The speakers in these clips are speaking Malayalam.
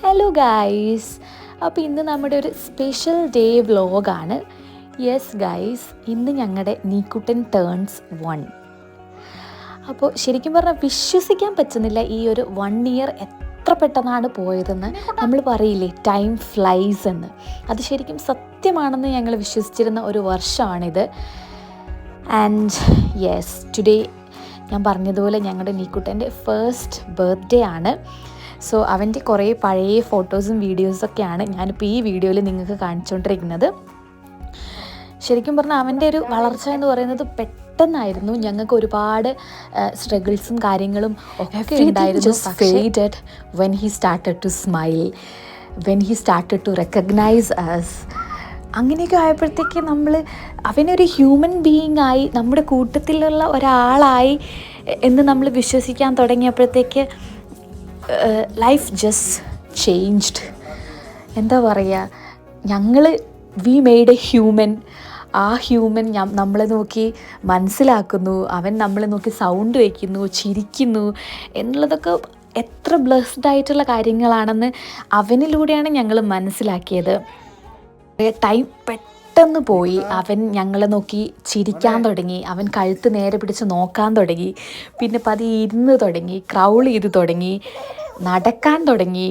ഹലോ ഗൈസ്, അപ്പോൾ ഇന്ന് നമ്മുടെ ഒരു സ്പെഷ്യൽ ഡേ വ്ലോഗാണ്. യെസ് ഗൈസ്, ഇന്ന് ഞങ്ങളുടെ നീക്കുട്ടൻ ടേൺസ് 1. അപ്പോൾ ശരിക്കും പറഞ്ഞാൽ വിശ്വസിക്കാൻ പറ്റുന്നില്ല ഈ ഒരു 1 ഇയർ എത്ര പെട്ടെന്നാണ് പോയതെന്ന്. നമ്മൾ പറയില്ലേ ടൈം ഫ്ലൈസ് എന്ന്, അത് ശരിക്കും സത്യമാണെന്ന് ഞങ്ങൾ വിശ്വസിച്ചിരുന്ന ഒരു വർഷമാണിത്. ആൻഡ് യെസ്, ടുഡേ ഞാൻ പറഞ്ഞതുപോലെ ഞങ്ങളുടെ നീക്കുട്ടൻ്റെ ഫസ്റ്റ് ബർത്ത്ഡേ ആണ്. സോ അവൻ്റെ കുറേ പഴയ ഫോട്ടോസും വീഡിയോസൊക്കെയാണ് ഞാനിപ്പോൾ ഈ വീഡിയോയിൽ നിങ്ങൾക്ക് കാണിച്ചുകൊണ്ടിരിക്കുന്നത്. ശരിക്കും പറഞ്ഞാൽ അവൻ്റെ ഒരു വളർച്ച എന്ന് പറയുന്നത് പെട്ടെന്നായിരുന്നു. ഞങ്ങൾക്ക് ഒരുപാട് സ്ട്രഗിൾസും കാര്യങ്ങളും ഒക്കെ ഉണ്ടായിരുന്നു. Faded when he started to smile, when he started to recognise us. അങ്ങനെയൊക്കെ ആയപ്പോഴത്തേക്ക് അവനൊരു ഹ്യൂമൻ ബീയിങ് ആയി, നമ്മുടെ കൂട്ടത്തിലുള്ള ഒരാളായി എന്ന് നമ്മൾ വിശ്വസിക്കാൻ തുടങ്ങിയപ്പോഴത്തേക്ക് ലൈഫ് ജസ്റ്റ് ചേഞ്ച്ഡ്. എന്താ പറയുക, വി മെയ്ഡ് എ ഹ്യൂമൻ. ആ ഹ്യൂമൻ നമ്മളെ നോക്കി മനസ്സിലാക്കുന്നു, അവൻ നമ്മളെ നോക്കി സൗണ്ട് വയ്ക്കുന്നു, ചിരിക്കുന്നു എന്നുള്ളതൊക്കെ എത്ര ബ്ലെസ്ഡ് ആയിട്ടുള്ള കാര്യങ്ങളാണെന്ന് അവനിലൂടെയാണ് ഞങ്ങൾ മനസ്സിലാക്കിയത്. ടൈം പെട്ടെന്ന് പോയി. അവൻ ഞങ്ങളെ നോക്കി ചിരിക്കാൻ തുടങ്ങി, അവൻ കഴുത്ത് നേരെ പിടിച്ച് നോക്കാൻ തുടങ്ങി, പിന്നെ പതിയെ ഇരുന്ന് തുടങ്ങി, ക്രൗൾ ചെയ്ത് തുടങ്ങി, നടക്കാൻ തുടങ്ങി.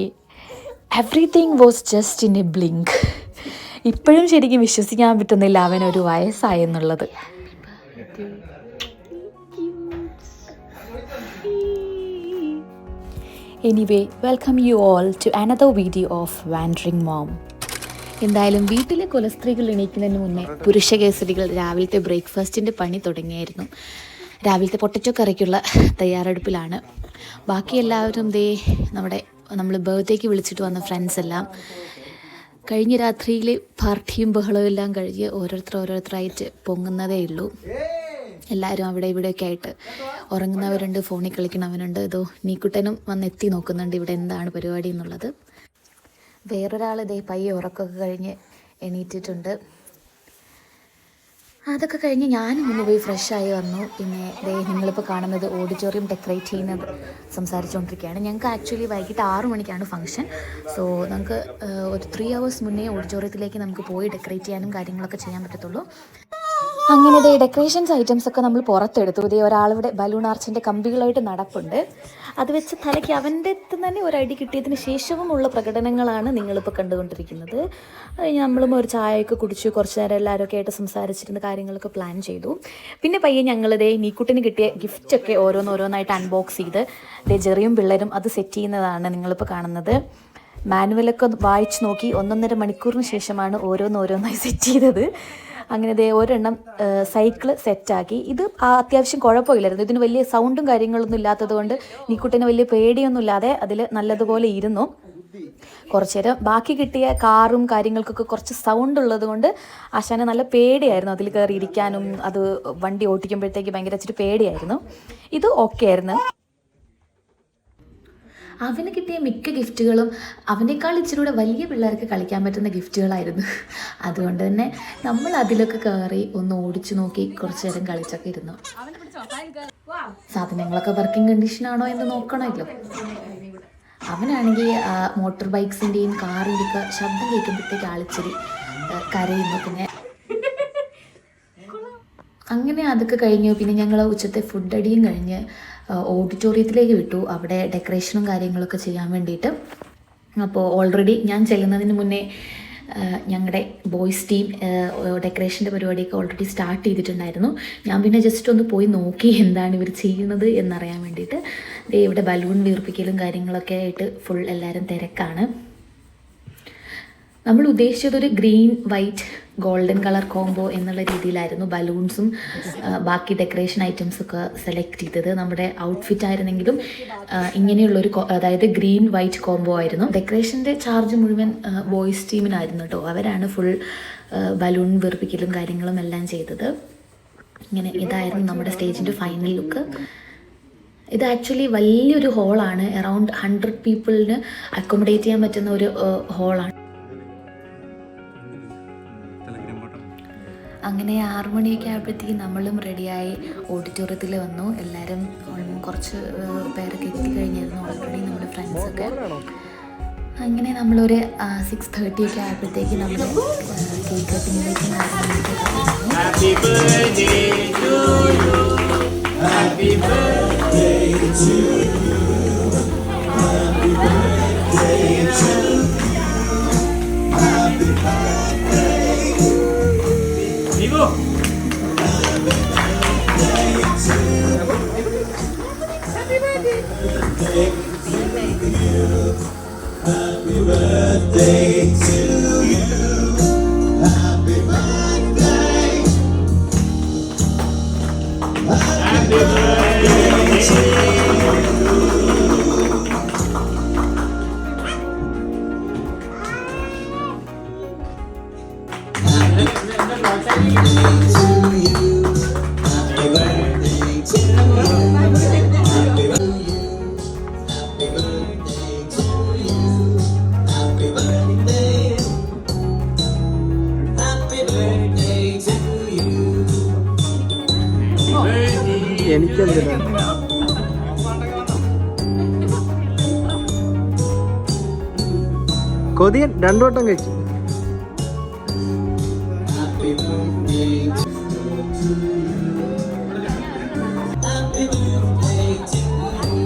Everything was just in a blink. ഇപ്പോഴും ശരിക്കും വിശ്വസിക്കാൻ പറ്റുന്നില്ല അവനൊരു വയസ്സായെന്നുള്ളത്. Anyway, welcome you all to another video of wandering mom. എന്തായാലും വീട്ടിലെ കുലസ്ത്രീകൾ എണീക്കുന്നതിന് മുന്നേ പുരുഷകേസരികൾ രാവിലത്തെ ബ്രേക്ക്ഫാസ്റ്റിൻ്റെ പണി തുടങ്ങിയായിരുന്നു. രാവിലത്തെ പൊട്ടറ്റോ കറിക്കുള്ള തയ്യാറെടുപ്പിലാണ്. ബാക്കി എല്ലാവരും നമ്മൾ ബർത്ത്ഡേക്ക് വിളിച്ചിട്ട് വന്ന ഫ്രണ്ട്സ് എല്ലാം കഴിഞ്ഞ രാത്രിയിൽ പാർട്ടിയും ബഹളവും എല്ലാം കഴിഞ്ഞ് ഓരോരുത്തരായിട്ട് പൊങ്ങുന്നതേ ഉള്ളൂ. എല്ലാവരും അവിടെ ഇവിടെയൊക്കെ ആയിട്ട് ഉറങ്ങുന്നവരുണ്ട്, ഫോണിൽ കളിക്കുന്നവരുണ്ട്. നീക്കുട്ടനും വന്നെത്തി നോക്കുന്നുണ്ട് ഇവിടെ എന്താണ് പരിപാടി എന്നുള്ളത്. വേറൊരാൾ പയ്യെ ഉറക്കമൊക്കെ കഴിഞ്ഞ് എണീറ്റിട്ടുണ്ട്. അതൊക്കെ കഴിഞ്ഞ് ഞാനും ഇന്ന് പോയി ഫ്രഷായി വന്നു. പിന്നെ നിങ്ങളിപ്പോൾ കാണുന്നത് ഓഡിറ്റോറിയം ഡെക്കറേറ്റ് ചെയ്യുന്നത് സംസാരിച്ചുകൊണ്ടിരിക്കുകയാണ്. ഞങ്ങൾക്ക് ആക്ച്വലി വൈകിട്ട് 6 മണിക്കാണ് ഫംഗ്ഷൻ. സോ നമുക്ക് ഒരു 3 hours മുന്നേ ഓഡിറ്റോറിയത്തിലേക്ക് നമുക്ക് പോയി ഡെക്കറേറ്റ് ചെയ്യാനും കാര്യങ്ങളൊക്കെ ചെയ്യാൻ പറ്റത്തുള്ളൂ. അങ്ങനെ ഡെക്കറേഷൻസ് ഐറ്റംസ് ഒക്കെ നമ്മൾ പുറത്തെടുത്തു. ഒരാളിവിടെ ബലൂൺ ആർച്ചിൻ്റെ കമ്പികളായിട്ട് നടപ്പുണ്ട്. അത് വെച്ച് തലയ്ക്ക് അവൻ്റെ തന്നെ ഒരു അടി കിട്ടിയതിന് ശേഷവുമുള്ള പ്രകടനങ്ങളാണ് നിങ്ങളിപ്പോൾ കണ്ടുകൊണ്ടിരിക്കുന്നത്. നമ്മളും ഒരു ചായയൊക്കെ കുടിച്ചു, കുറച്ച് നേരം എല്ലാവരൊക്കെ ആയിട്ട് സംസാരിച്ചിരുന്ന കാര്യങ്ങളൊക്കെ പ്ലാൻ ചെയ്തു. പിന്നെ പയ്യെ നീക്കുട്ടിന് കിട്ടിയ ഗിഫ്റ്റൊക്കെ ഓരോന്നായിട്ട് അൺബോക്സ് ചെയ്ത് ജെറിയും പിള്ളേരും അത് സെറ്റ് ചെയ്യുന്നതാണ് നിങ്ങളിപ്പോൾ കാണുന്നത്. മാനുവലൊക്കെ വായിച്ച് നോക്കി 1.5 മണിക്കൂറിന് ശേഷമാണ് ഓരോന്നായി സെറ്റ് ചെയ്തത്. അങ്ങനെ ഒരെണ്ണം സൈക്കിള് സെറ്റാക്കി. ഇത് അത്യാവശ്യം കുഴപ്പമില്ലായിരുന്നു. ഇതിന് വലിയ സൗണ്ടും കാര്യങ്ങളൊന്നും ഇല്ലാത്തത് കൊണ്ട് നീക്കുട്ടിന് വലിയ പേടിയൊന്നും ഇല്ലാതെ അതിൽ നല്ലതുപോലെ ഇരുന്നു. കുറച്ച് നേരം ബാക്കി കിട്ടിയ കാറും കാര്യങ്ങൾക്കൊക്കെ കുറച്ച് സൗണ്ട് ഉള്ളത് കൊണ്ട് ആശാന് നല്ല പേടിയായിരുന്നു അതിൽ കയറി ഇരിക്കാനും. അത് വണ്ടി ഓടിക്കുമ്പോഴത്തേക്ക് ഭയങ്കര ഇച്ചിരി പേടിയായിരുന്നു. ഇത് ഓക്കെ ആയിരുന്നു. അവന് കിട്ടിയ മിക്ക ഗിഫ്റ്റുകളും അവനേക്കാൾ ഇച്ചിരി കൂടെ വലിയ പിള്ളേർക്ക് കളിക്കാൻ പറ്റുന്ന ഗിഫ്റ്റുകളായിരുന്നു. അതുകൊണ്ട് തന്നെ നമ്മൾ അതിലൊക്കെ കയറി ഒന്ന് ഓടിച്ചു നോക്കി കുറച്ച് നേരം കളിച്ചൊക്കെ ഇരുന്നു. സാധനങ്ങളൊക്കെ വർക്കിംഗ് കണ്ടീഷനാണോ എന്ന് നോക്കണമല്ലോ. അവനാണെങ്കിൽ മോട്ടോർ ബൈക്സിൻ്റെയും കാറിൻ്റെയൊക്കെ ശബ്ദം കേൾക്കുമ്പോഴത്തേക്ക് ആളിച്ചിരി കരയുന്നു. പിന്നെ അങ്ങനെ അതൊക്കെ കഴിഞ്ഞു. പിന്നെ ഞങ്ങൾ ഉച്ചത്തെ ഫുഡ് അടിയും കഴിഞ്ഞ് ഓഡിറ്റോറിയത്തിലേക്ക് വിട്ടു, അവിടെ ഡെക്കറേഷനും കാര്യങ്ങളൊക്കെ ചെയ്യാൻ വേണ്ടിയിട്ട്. അപ്പോൾ ഓൾറെഡി ഞാൻ ചെല്ലുന്നതിന് മുന്നേ ഞങ്ങളുടെ ബോയ്സ് ടീം ഡെക്കറേഷൻ്റെ പരിപാടിയൊക്കെ ഓൾറെഡി സ്റ്റാർട്ട് ചെയ്തിട്ടുണ്ടായിരുന്നു. ഞാൻ പിന്നെ ജസ്റ്റ് ഒന്ന് പോയി നോക്കി എന്താണ് ഇവർ ചെയ്യുന്നത് എന്നറിയാൻ വേണ്ടിയിട്ട്. ഇവിടെ ബലൂൺ വീർപ്പിക്കലും കാര്യങ്ങളൊക്കെ ആയിട്ട് ഫുൾ എല്ലാവരും തിരക്കാണ്. നമ്മൾ ഉദ്ദേശിച്ചതൊരു green white golden colour combo എന്നുള്ള രീതിയിലായിരുന്നു ബലൂൺസും ബാക്കി ഡെക്കറേഷൻ ഐറ്റംസൊക്കെ സെലക്ട് ചെയ്തത്. നമ്മുടെ ഔട്ട്ഫിറ്റ് ആയിരുന്നെങ്കിലും ഇങ്ങനെയുള്ളൊരു അതായത് ഗ്രീൻ വൈറ്റ് കോംബോ ആയിരുന്നു. ഡെക്കറേഷൻ്റെ ചാർജ് മുഴുവൻ ബോയ്സ് ടീമിനായിരുന്നു കേട്ടോ. അവരാണ് ഫുൾ ബലൂൺ വീർപ്പിക്കലും കാര്യങ്ങളും എല്ലാം ചെയ്തത്. ഇങ്ങനെ ഇതായിരുന്നു നമ്മുടെ സ്റ്റേജിൻ്റെ ഫൈനൽ ലുക്ക്. ഇത് ആക്ച്വലി വലിയൊരു ഹോളാണ്. അറൗണ്ട് 100 പീപ്പിളിന് അക്കോമഡേറ്റ് ചെയ്യാൻ പറ്റുന്ന ഒരു ഹോളാണ്. അങ്ങനെ 6 മണിയൊക്കെ ആയപ്പോഴത്തേക്കും നമ്മളും റെഡിയായി ഓഡിറ്റോറിയത്തിൽ വന്നു. എല്ലാവരും കുറച്ച് പേരൊക്കെ എത്തിക്കഴിഞ്ഞായിരുന്നു ഓൾറെഡി, നമ്മുടെ ഫ്രണ്ട്സൊക്കെ. അങ്ങനെ നമ്മളൊരു 6:30 ഒക്കെ ആയപ്പോഴത്തേക്ക് നമ്മൾ cake കട്ടിങ്ങിലേക്ക് Happy birthday to you. Happy birthday to you. Happy birthday to you. Happy birthday. Vivo. Happy birthday to you. Happy birthday to you. Happy birthday to you. Happy birthday. Happy birthday to you. Happy birthday to you. Happy birthday to you. Happy birthday to you. Happy birthday. Happy birthday to you. എനിക്കെന്തിനാ കൊതിയൻ രണ്ടു വട്ടം കഴിച്ചു. Happy birthday to you. Happy birthday to you.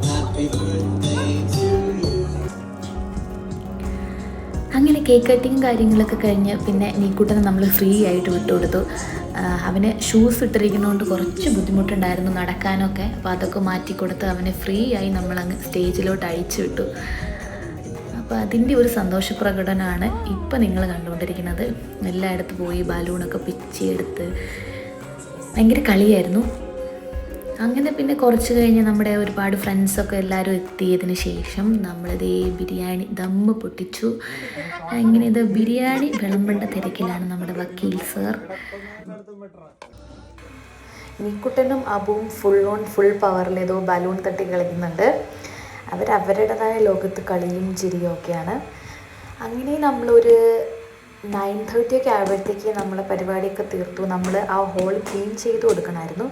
Happy birthday to you. അങ്ങനെ കേക്ക് കട്ടിങ് കാര്യങ്ങളൊക്കെ കഴിഞ്ഞ് പിന്നെ നീക്കുട്ടനെ നമ്മൾ ഫ്രീ ആയിട്ട് വിട്ടുകൊടുത്തു. അവന് ഷൂസ് ഇട്ടിരിക്കുന്നതുകൊണ്ട് കുറച്ച് ബുദ്ധിമുട്ടുണ്ടായിരുന്നു നടക്കാനൊക്കെ. അപ്പോൾ അതൊക്കെ മാറ്റിക്കൊടുത്ത് അവനെ ഫ്രീ ആയി നമ്മളങ്ങ് സ്റ്റേജിലോട്ട് അഴിച്ചു വിട്ടു. അപ്പോൾ അതിൻ്റെ ഒരു സന്തോഷ പ്രകടനമാണ് ഇപ്പം നിങ്ങൾ കണ്ടുകൊണ്ടിരിക്കുന്നത്. എല്ലായിടത്തും പോയി ബലൂണൊക്കെ പിച്ചിയെടുത്ത് ഭയങ്കര കളിയായിരുന്നു. അങ്ങനെ പിന്നെ കുറച്ച് കഴിഞ്ഞ് നമ്മുടെ ഒരുപാട് ഫ്രണ്ട്സൊക്കെ എല്ലാവരും എത്തിയതിന് ശേഷം നമ്മളിതേ ബിരിയാണി ദമ്മ് പൊട്ടിച്ചു. അങ്ങനെ ഇത് ബിരിയാണി വിളമ്പേണ്ട തിരക്കിലാണ് നമ്മുടെ വക്കീൽ സർ. നീക്കുട്ടനും അബുവും ഫുൾ പവറിൽ ഏതോ ബലൂൺ തട്ടി കളിക്കുന്നുണ്ട്. അവരവരുടേതായ ലോകത്ത് കളിയും ചിരിയും ഒക്കെയാണ്. അങ്ങനെ നമ്മളൊരു 9:30 ഒക്കെ ആയപ്പോഴത്തേക്ക് നമ്മളെ പരിപാടിയൊക്കെ തീർത്തു. നമ്മൾ ആ ഹോൾ ക്ലീൻ ചെയ്ത് കൊടുക്കണമായിരുന്നു.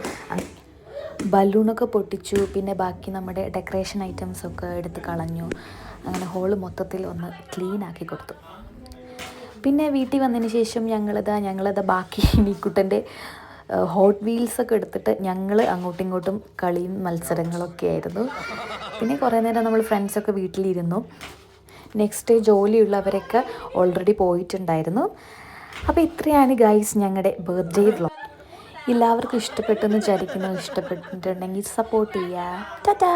ബലൂണൊക്കെ പൊട്ടിച്ചു. പിന്നെ ബാക്കി നമ്മുടെ ഡെക്കറേഷൻ ഐറ്റംസൊക്കെ എടുത്ത് കളഞ്ഞു. അങ്ങനെ ഹോള് മൊത്തത്തിൽ ഒന്ന് ക്ലീൻ ആക്കി കൊടുത്തു. പിന്നെ വീട്ടിൽ വന്നതിന് ശേഷം ഞങ്ങളിതാ ബാക്കി നീക്കുട്ടൻ്റെ ഹോട്ട് വീൽസൊക്കെ എടുത്തിട്ട് ഞങ്ങൾ അങ്ങോട്ടും ഇങ്ങോട്ടും കളിയും മത്സരങ്ങളൊക്കെ ആയിരുന്നു. പിന്നെ കുറേ നേരം നമ്മൾ ഫ്രണ്ട്സൊക്കെ വീട്ടിലിരുന്നു. നെക്സ്റ്റ് ജോലിയുള്ളവരൊക്കെ ഓൾറെഡി പോയിട്ടുണ്ടായിരുന്നു. അപ്പോൾ ഇത്രയാണ് ഗൈസ് ഞങ്ങളുടെ ബർത്ത്ഡേ വ്ളോഗ്. എല്ലാവർക്കും ഇഷ്ടപ്പെട്ടെന്ന് വിചാരിക്കുന്നു. ഇഷ്ടപ്പെട്ടിട്ടുണ്ടെങ്കിൽ സപ്പോർട്ട് ചെയ്യുക. ടാറ്റാ.